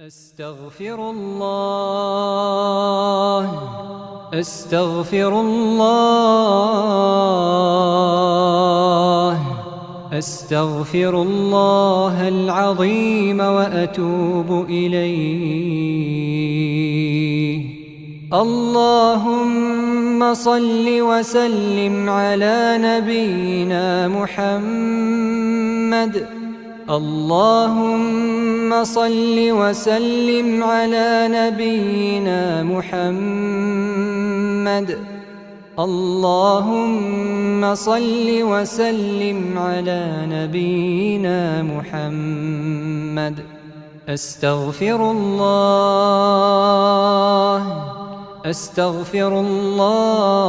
أستغفر الله أستغفر الله أستغفر الله العظيم وأتوب إليه. اللهم صل وسلم على نبينا محمد. اللهم صل وسلم على نبينا محمد. اللهم صل وسلم على نبينا محمد. أستغفر الله أستغفر الله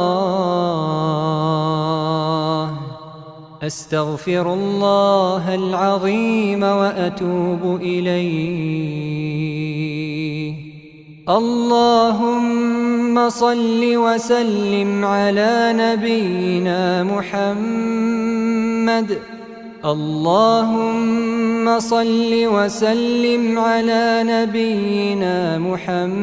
أستغفر الله العظيم وأتوب إليه. اللهم صل وسلم على نبينا محمد. اللهم صل وسلم على نبينا محمد.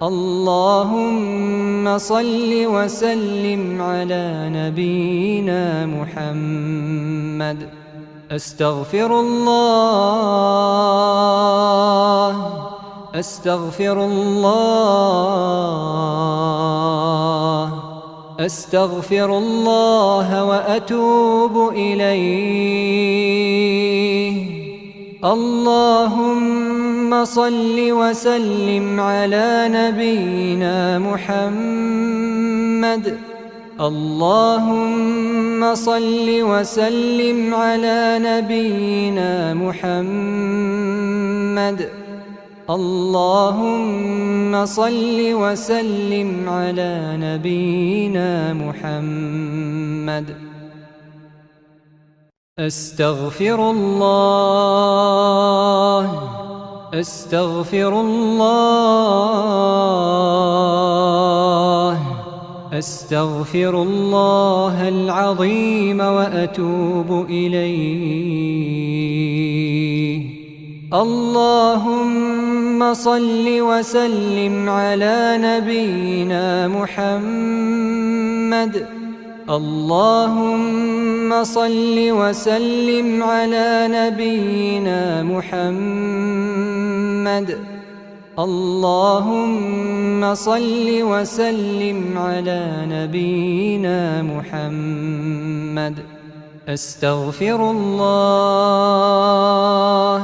اللهم صل وسلم على نبينا محمد. أستغفر الله أستغفر الله أستغفر الله وأتوب إليه. اللهم صل وسلم على نبينا محمد. اللهم صل وسلم على نبينا محمد. اللهم صل وسلم على نبينا محمد. أستغفر الله أستغفر الله أستغفر الله العظيم وأتوب إليه. اللهم صل وسلم على نبينا محمد. اللهم صل وسلم على نبينا محمد. اللهم صل وسلم على نبينا محمد. أستغفر الله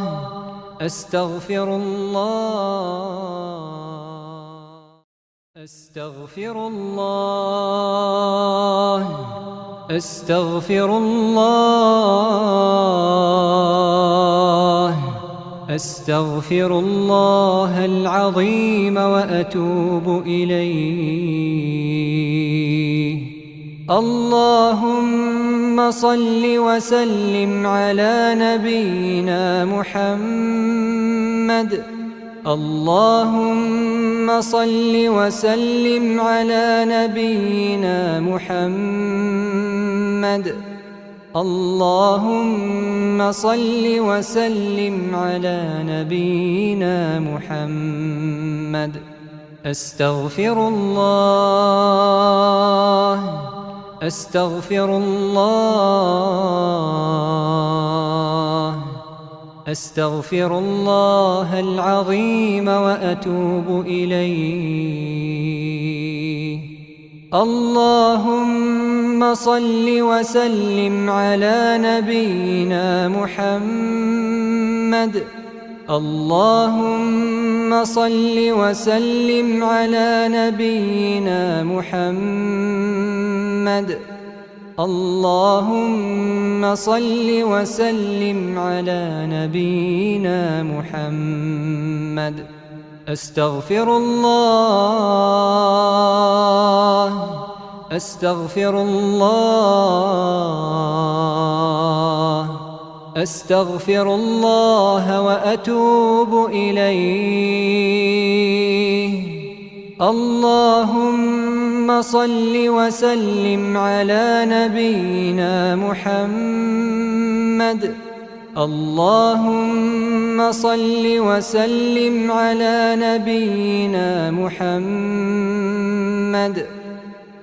أستغفر الله أستغفر الله أستغفر الله أستغفر الله العظيم وأتوب إليه. اللهم صل وسلم على نبينا محمد. اللهم صل وسلم على نبينا محمد. اللهم صل وسلم على نبينا محمد. أستغفر الله أستغفر الله أستغفر الله العظيم وأتوب إليه. اللهم صل وسلم على نبينا محمد. اللهم صل وسلم على نبينا محمد. اللهم صل وسلم على نبينا محمد. أستغفر الله أستغفر الله أستغفر الله وأتوب إليه. اللهم صل وسلم على نبينا محمد. اللهم صل وسلم على نبينا محمد.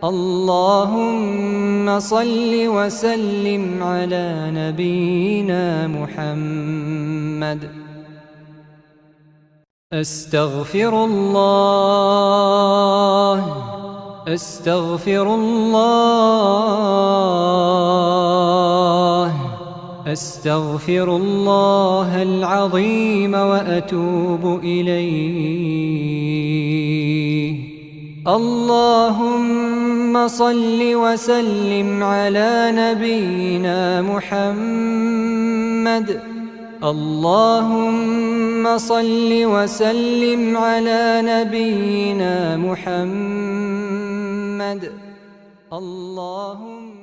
اللهم صل وسلم على نبينا محمد. أستغفر الله أستغفر الله أستغفر الله العظيم وأتوب إليه. اللهم صل وسلم على نبينا محمد. اللهم صل وسلم على نبينا محمد. اللهم